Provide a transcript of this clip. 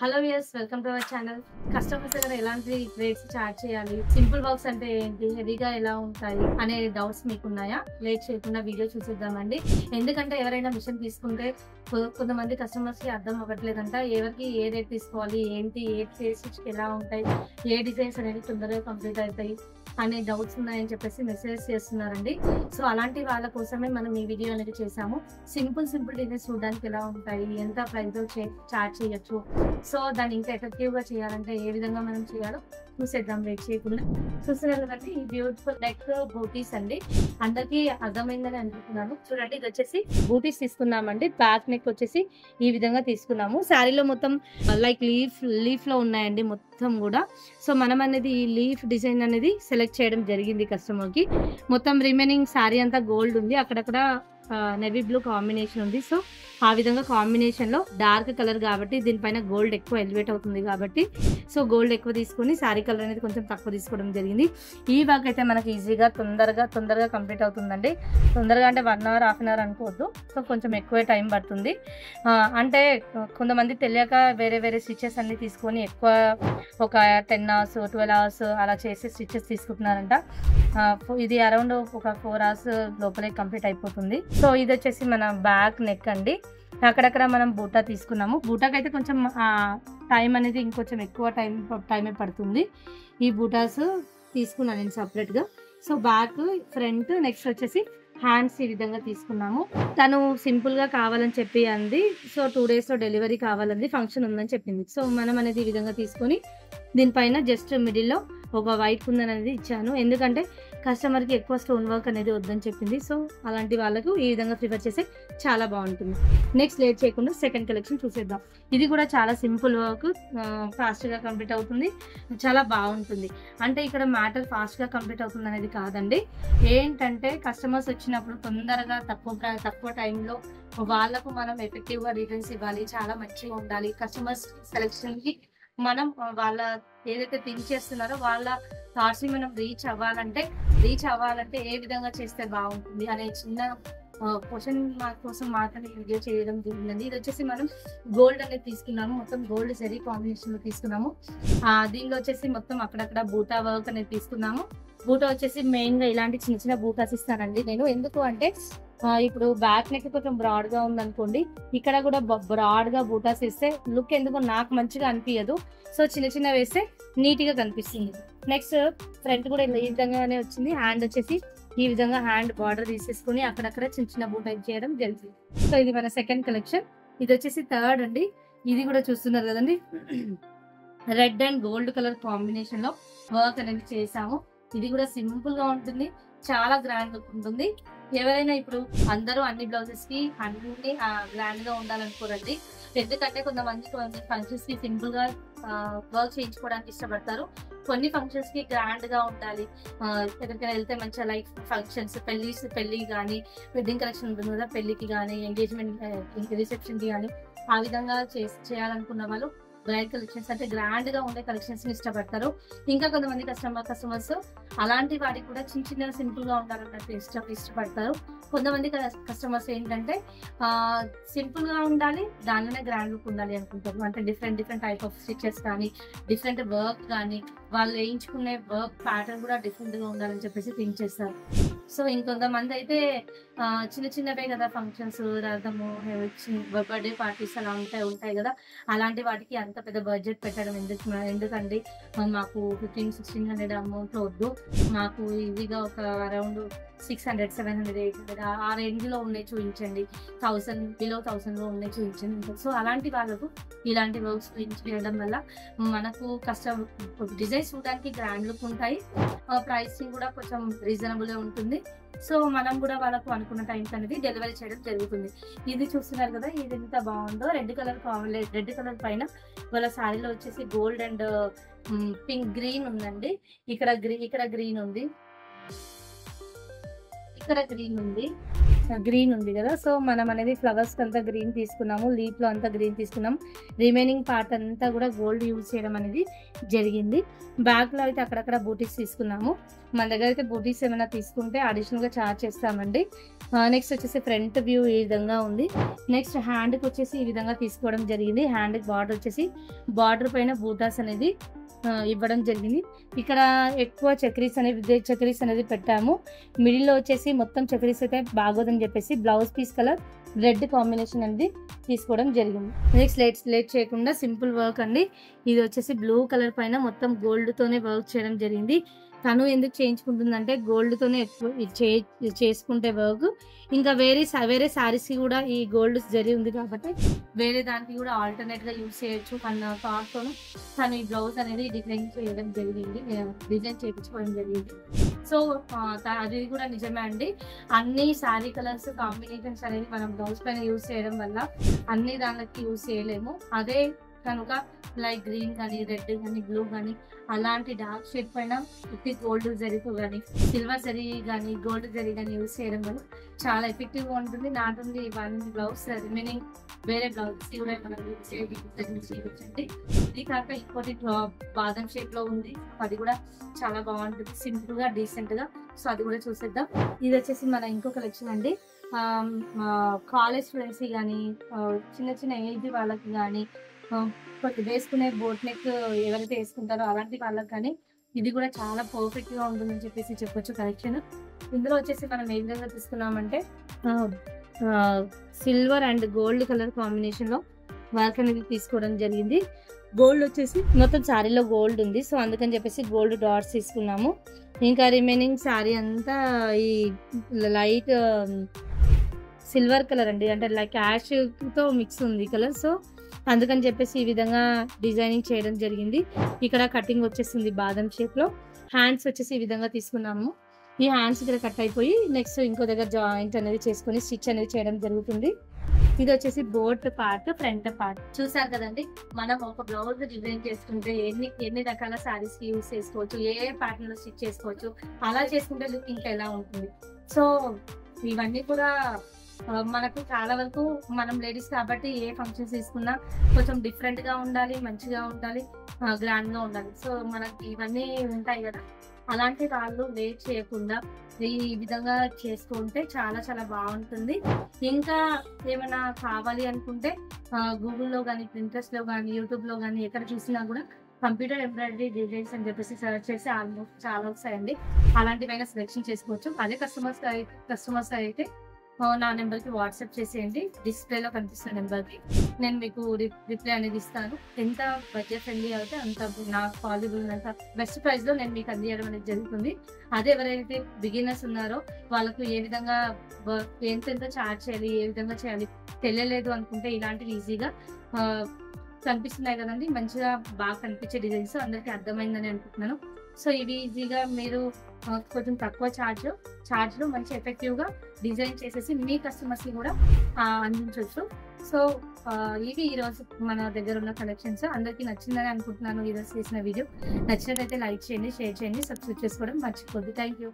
Hello viewers, welcome to our channel. Customers దగ్గర ఎలాంటి rates charge చేయాలి, సింపుల్ వర్క్స్ అంటే ఏంటి, హెవీగా ఎలా ఉంటాయి అనే డౌట్స్ మీకున్నాయా? లేట్ చేయకుండా వీడియో చూసేద్దామండి. ఎందుకంటే ఎవరైనా మిషన్ తీసుకుంటే కొంతమంది కస్టమర్స్ కి అర్థం అవ్వట్లేదంట. ఎవరికి ఏ రేట్ తీసుకోవాలి, ఏంటి, ఏ ఫేస్ ఎలా ఉంటాయి, ఏ డిజైన్స్ అనేది తొందరగా కంప్లీట్ అవుతాయి అనే డౌట్స్ ఉన్నాయని చెప్పేసి మెసేజ్ చేస్తున్నారండి. సో అలాంటి వాళ్ళ కోసమే మనం ఈ వీడియో అనేది చేసాము. సింపుల్ డిజైన్స్ చూడడానికి ఎలా ఉంటాయి, ఎంత ప్రైస్ చార్జ్ చేయొచ్చు, సో దాన్ని ఇంకా ఎఫెక్టివ్ గా చేయాలంటే ఏ విధంగా మనం చేయాలో చూసేద్దాం. వెయిట్ చేయకుండా చూస్తున్నారు కదండి, ఈ బ్యూటిఫుల్ నెక్ బూటీస్ అండి. అందరికీ అర్థమైందని అనుకుంటున్నాను. చూడండి, ఇది వచ్చేసి బూటీస్ తీసుకున్నామండి. బ్యాక్ నెక్ వచ్చేసి ఈ విధంగా తీసుకున్నాము. శారీలో మొత్తం లైక్ లీఫ్ లో ఉన్నాయండి మొత్తం కూడా. సో మనం అనేది ఈ లీఫ్ డిజైన్ అనేది సెలెక్ట్ చేయడం జరిగింది కస్టమర్ కి. మొత్తం రిమైనింగ్ శారీ అంతా గోల్డ్ ఉంది, అక్కడక్కడ నెవీ బ్లూ కాంబినేషన్ ఉంది. సో ఆ విధంగా కాంబినేషన్ లో డార్క్ కలర్ కాబట్టి దీనిపైన గోల్డ్ ఎక్కువ ఎలివేట్ అవుతుంది కాబట్టి సో గోల్డ్ ఎక్కువ తీసుకొని శారీ కలర్ అనేది కొంచెం తక్కువ తీసుకోవడం జరిగింది. ఈ వర్క్ అయితే మనకి ఈజీగా తొందరగా కంప్లీట్ అవుతుందండి. తొందరగా అంటే 1 hour, హాఫ్ అన్ అవర్ అనుకోవద్దు. సో కొంచెం ఎక్కువ టైం పడుతుంది. అంటే కొంతమంది తెలియక వేరే స్టిచెస్ అన్ని తీసుకొని ఎక్కువ ఒక 10 hours, 12 hours అలా చేసే స్టిచెస్ తీసుకుంటున్నారంట. ఇది అరౌండ్ ఒక 4 hours లోపలే కంప్లీట్ అయిపోతుంది. సో ఇది వచ్చేసి మన బ్యాక్ నెక్ అండి. అక్కడక్కడ మనం బూటా తీసుకున్నాము. బూటాకి అయితే కొంచెం టైం అనేది ఇంకొంచెం ఎక్కువ టైమే పడుతుంది. ఈ బూటాస్ తీసుకున్నాను నేను సపరేట్గా. సో బ్యాక్, ఫ్రంట్, నెక్స్ట్ వచ్చేసి హ్యాండ్స్ ఈ విధంగా తీసుకున్నాము. తను సింపుల్గా కావాలని చెప్పి అంది. సో 2 days లో డెలివరీ కావాలంది, ఫంక్షన్ ఉందని చెప్పింది. సో మనం అనేది ఈ విధంగా తీసుకొని దీనిపైన జస్ట్ మిడిల్లో ఒక వైట్ కుందన్ అనేది ఇచ్చాను. ఎందుకంటే కస్టమర్కి ఎక్కువ స్టోన్ వర్క్ అనేది వద్దని చెప్పింది. సో అలాంటి వాళ్ళకు ఈ విధంగా ప్రిఫర్ చేస్తే చాలా బాగుంటుంది. నెక్స్ట్ లేట్ చేయకుండా సెకండ్ కలెక్షన్ చూసేద్దాం. ఇది కూడా చాలా సింపుల్ వర్క్, ఫాస్ట్గా కంప్లీట్ అవుతుంది, చాలా బాగుంటుంది. అంటే ఇక్కడ మ్యాటర్ ఫాస్ట్గా కంప్లీట్ అవుతుంది అనేది కాదండి. ఏంటంటే కస్టమర్స్ వచ్చినప్పుడు తొందరగా తక్కువ టైంలో వాళ్ళకు మనం ఎఫెక్టివ్గా డిజైన్స్ ఇవ్వాలి, చాలా మంచిగా ఉండాలి. కస్టమర్స్ సెలెక్షన్కి మనం వాళ్ళ ఏదైతే థింక్ చేస్తున్నారో వాళ్ళ థాట్స్ ని మనం రీచ్ అవ్వాలంటే ఏ విధంగా చేస్తే బాగుంటుంది అనే చిన్న క్వశ్చన్ మార్క్ కోసం మాత్రమే వీడియో చేయడం జరిగిందండి. ఇది వచ్చేసి మనం గోల్డ్ అనేది తీసుకున్నాము, మొత్తం గోల్డ్ జరీ కాంబినేషన్ లో తీసుకున్నాము. దీనిలో వచ్చేసి మొత్తం అక్కడక్కడ బూటా వర్క్ అనేది తీసుకున్నాము. బూటా వచ్చేసి మెయిన్ గా ఇలాంటి చిన్న బూటాస్ ఇస్తానండి నేను. ఎందుకు అంటే ఇప్పుడు బ్యాక్ నెక్ కొంచెం బ్రాడ్ గా ఉందనుకోండి, ఇక్కడ కూడా బ్రాడ్ గా బూటాస్ ఇస్తే లుక్ ఎందుకు నాకు మంచిగా అనిపించదు. సో చిన్న వేస్తే నీట్ గా కనిపిస్తుంది. నెక్స్ట్ ఫ్రంట్ కూడా ఈ విధంగానే వచ్చింది. హ్యాండ్ వచ్చేసి ఈ విధంగా హ్యాండ్ బార్డర్ తీసేసుకుని అక్కడక్కడ చిన్న బూటా చేయడం జరిగింది. సో ఇది మన సెకండ్ కలెక్షన్. ఇది వచ్చేసి థర్డ్ అండి. ఇది కూడా చూస్తున్నారు కదండి, red and gold colour combination లో వర్క్ అనేది చేసాము. ఇది కూడా సింపుల్ గా ఉంటుంది, చాలా గ్రాండ్ లుక్ ఉంటుంది. ఎవరైనా ఇప్పుడు అందరూ అన్ని బ్లౌజెస్ కి అన్ని గ్రాండ్ గా ఉండాలనుకోరండి. ఎందుకంటే కొంతమంది ఫంక్షన్స్ కి సింపుల్ గా వర్క్ చేయించుకోవడానికి ఇష్టపడతారు. కొన్ని ఫంక్షన్స్ కి గ్రాండ్ గా ఉండాలి, ఎక్కడికైనా వెళ్తే మంచిగా లైక్ ఫంక్షన్స్, పెళ్లి కానీ, వెడ్డింగ్ కలెక్షన్ ఉంటుంది కదా, పెళ్లికి కానీ, ఎంగేజ్మెంట్ రిసెప్షన్ కి కానీ ఆ విధంగా చేయాలనుకున్న వాళ్ళు బ్రైడ్ కలెక్షన్స్ అంటే గ్రాండ్ గా ఉండే కలెక్షన్స్ ని ఇష్టపడతారు. ఇంకా కొంతమంది కస్టమర్స్ అలాంటి వాటికి కూడా చిన్న సింపుల్ గా ఉండాలన్నట్టు ఇష్టపడతారు. కొంతమంది కస్టమర్స్ ఏంటంటే సింపుల్ గా ఉండాలి, దానిలోనే గ్రాండ్ లుక్ ఉండాలి అనుకుంటారు. అంటే డిఫరెంట్ టైప్ ఆఫ్ స్టిచెస్ కానీ, డిఫరెంట్ వర్క్ కానీ, వాళ్ళు వేయించుకునే వర్క్ ప్యాటర్న్ కూడా డిఫరెంట్ గా ఉండాలని చెప్పేసి థింక్ చేస్తారు. సో ఇంకొంతమంది అయితే చిన్నవే కదా ఫంక్షన్స్, రథము, బర్త్డే పార్టీస్ అలా ఉంటాయి కదా, అలాంటి వాటికి అంత పెద్ద బడ్జెట్ పెట్టడం ఎందుకండి, మాకు 1500-1600 అమౌంట్ వద్దు, మాకు ఈజీగా ఒక అరౌండ్ 600, 700, 800 ఆ రేంజ్ లో ఉన్నాయి చూపించండి, 1000 బిలో 1000 లో ఉన్నాయి చూపించండి. సో అలాంటి వాళ్ళకు ఇలాంటి వర్క్స్ చేయడం వల్ల మనకు డిజైన్స్ చూడడానికి గ్రాండ్ లుక్ ఉంటాయి, ప్రైసింగ్ కూడా కొంచెం రీజనబుల్ ఉంటుంది. సో మనం కూడా వాళ్ళకు అనుకున్న టైంకి అనేది డెలివరీ చేయడం జరుగుతుంది. ఇది చూస్తున్నారు కదా, ఇది ఎంత బాగుందో. రెడ్ కలర్ పైన వాళ్ళ శారీలో వచ్చేసి గోల్డ్ అండ్ పింక్ గ్రీన్ ఉందండి. ఇక్కడ గ్రీన్ ఉంది, ఇక్కడ గ్రీన్ ఉంది. గ్రీన్ ఉంది కదా, సో మనం అనేది ఫ్లవర్స్ అంతా గ్రీన్ తీసుకున్నాము, లీఫ్ లో అంతా గ్రీన్ తీసుకున్నాం, రిమైనింగ్ పార్ట్ అంతా కూడా గోల్డ్ యూజ్ చేయడం అనేది జరిగింది. బ్యాక్ లో అయితే అక్కడక్కడ బూటీస్ తీసుకున్నాము. మన దగ్గర అయితే బూటీస్ ఏమైనా తీసుకుంటే అడిషనల్ గా చార్జ్ చేస్తామండి. నెక్స్ట్ వచ్చేసి ఫ్రంట్ వ్యూ ఈ విధంగా ఉంది. నెక్స్ట్ హ్యాండ్ కి వచ్చేసి ఈ విధంగా తీసుకోవడం జరిగింది. హ్యాండ్ బార్డర్ వచ్చేసి బార్డర్ పైన బూటాస్ అనేది ఇవ్వడం జరిగింది. ఇక్కడ ఎక్కువ చక్రీస్ అనేది పెట్టాము. మిడిల్ లో వచ్చేసి మొత్తం చక్రీస్ అయితే బాగోదని చెప్పేసి blouse piece colour red combination అనేది తీసుకోవడం జరిగింది. నెక్స్ట్ లేట్ చేయకుండా సింపుల్ వర్క్ అండి. ఇది వచ్చేసి బ్లూ కలర్ పైన మొత్తం గోల్డ్ తోనే వర్క్ చేయడం జరిగింది. తను ఎందుకు చేయించుకుంటుందంటే గోల్డ్ తోనే ఎక్కువ చేసుకుంటే వర్క్, ఇంకా వేరే శారీస్ కి కూడా ఈ గోల్డ్ జరి ఉంది కాబట్టి వేరే దానికి కూడా ఆల్టర్నేట్ గా యూజ్ చేయొచ్చు అన్న థాట్ తోను తను ఈ బ్లౌజ్ అనేది డిజైన్ చేయించుకోవడం జరిగింది. సో అది కూడా నిజమే అండి. అన్ని శారీ కలర్స్ కాంబినేషన్స్ అనేది మనం బ్లౌజ్ పైన యూజ్ చేయడం వల్ల అన్ని దానికి యూజ్ చేయలేము. అదే కనుక లైక్ గ్రీన్ కానీ, రెడ్ కానీ, బ్లూ కానీ అలాంటి డార్క్ షేడ్ పైన ఉత్తి గోల్డ్ జరీతో కానీ, సిల్వర్ జరీ కానీ, గోల్డ్ జరీ కానీ యూజ్ చేయడం వల్ల చాలా ఎఫెక్టివ్గా ఉంటుంది. Not only one blouse, remaining వేరే బ్లౌజ్ కూడా మనం యూజ్ చేయొచ్చండి. ఇది కాక ఇంకోటి బాదం షేప్ లో ఉంది, అది కూడా చాలా బాగుంటుంది, సింపుల్ గా డీసెంట్ గా. సో అది కూడా చూసేద్దాం. ఇది వచ్చేసి మన ఇంకో కలెక్షన్ అండి. కాలేజ్ స్టూడెంట్స్ కానీ, చిన్న ఏజ్ వాళ్ళకి కానీ, కొంచెం వేసుకునే బోట్ నెక్ ఎవరైతే వేసుకుంటారో అలాంటి వాళ్ళకి కానీ ఇది కూడా చాలా పర్ఫెక్ట్ గా ఉంటుందని చెప్పేసి చెప్పొచ్చు కలెక్షన్. ఇందులో వచ్చేసి మనం ఏ విధంగా తీసుకున్నామంటే silver and gold colour combination లో వర్క్ అనేది తీసుకోవడం జరిగింది. గోల్డ్ వచ్చేసి మొత్తం శారీలో గోల్డ్ ఉంది, సో అందుకని చెప్పేసి గోల్డ్ డాట్స్ తీసుకున్నాము. ఇంకా రిమైనింగ్ శారీ అంతా ఈ లైట్ సిల్వర్ కలర్ అండి, అంటే లైక్ యాష్ తో మిక్స్ ఉంది కలర్. సో అందుకని చెప్పేసి ఈ విధంగా డిజైనింగ్ చేయడం జరిగింది. ఇక్కడ కటింగ్ వచ్చేసింది బాదం షేప్ లో. హ్యాండ్స్ వచ్చేసి ఈ విధంగా తీసుకున్నాము. ఈ హ్యాండ్స్ ఇక్కడ కట్ అయిపోయి నెక్స్ట్ ఇంకో దగ్గర జాయింట్ అనేది చేసుకుని స్టిచ్ అనేది చేయడం జరుగుతుంది. ఇది వచ్చేసి బోట్ పార్ట్, ఫ్రంట్ పార్ట్. చూసారు కదండి, మనం ఒక బ్లౌజ్ డిజైన్ చేసుకుంటే ఎన్ని రకాల శారీస్ కి యూస్ చేసుకోవచ్చు, ఏ ప్యాటర్న్ లో స్టిచ్ చేసుకోవచ్చు, అలా చేసుకుంటే లుక్ ఇంకా ఎలా ఉంటుంది. సో ఇవన్నీ కూడా మనకు చాలా వరకు మనం లేడీస్ కాబట్టి ఏ ఫంక్షన్స్ తీసుకున్నా కొంచెం డిఫరెంట్ గా ఉండాలి, మంచిగా ఉండాలి, గ్రాండ్ గా ఉండాలి. సో మనకి ఇవన్నీ ఉంటాయి కదా, అలాంటి వాళ్ళు వెయిట్ చేయకుండా ఈ విధంగా చేసుకుంటే చాలా చాలా బాగుంటుంది. ఇంకా ఏమైనా కావాలి అనుకుంటే గూగుల్లో కానీ, ప్రింటర్స్ లో కానీ, యూట్యూబ్ లో కానీ ఎక్కడ చూసినా కూడా కంప్యూటర్ ఎంబ్రాయిడరీ డిజైన్స్ అని చెప్పేసి సర్చ్ చేసి ఆల్మోస్ట్ చాలా వస్తాయండి. అలాంటివైనా సెలెక్షన్ చేసుకోవచ్చు. అదే కస్టమర్స్ అయితే నా నెంబర్కి వాట్సాప్ చేసేయండి. డిస్ప్లేలో కనిపిస్తున్న నెంబర్కి నేను మీకు రిప్లై అనేది ఇస్తాను. ఎంత బడ్జెట్ ఫ్రెండ్లీ అయితే అంత నాకు పాసిబుల్ అంత బెస్ట్ ప్రైస్లో నేను మీకు అందించడం అనేది జరుగుతుంది. అదే ఎవరైతే బిగినర్స్ ఉన్నారో వాళ్ళకు ఏ విధంగా ఎంత చార్జ్ చేయాలి, ఏ విధంగా చేయాలి తెలియలేదు అనుకుంటే ఇలాంటివి ఈజీగా కనిపిస్తున్నాయి కదండి, మంచిగా బాగా కనిపించే డిజైన్స్ అందరికీ అర్థమైందని అనుకుంటున్నాను. సో ఇవి ఈజీగా మీరు కొంచెం తక్కువ ఛార్జ్లో మంచి ఎఫెక్టివ్గా డిజైన్ చేసేసి మీ కస్టమర్స్కి కూడా అందించవచ్చు. సో ఇవి ఈరోజు మన దగ్గర ఉన్న కలెక్షన్స్. అందరికీ నచ్చిందని అనుకుంటున్నాను ఈరోజు చేసిన వీడియో. నచ్చినట్లయితే లైక్ చేయండి, షేర్ చేయండి, సబ్స్క్రైబ్ చేసుకోవడం మర్చిపోద్దు. Thank you.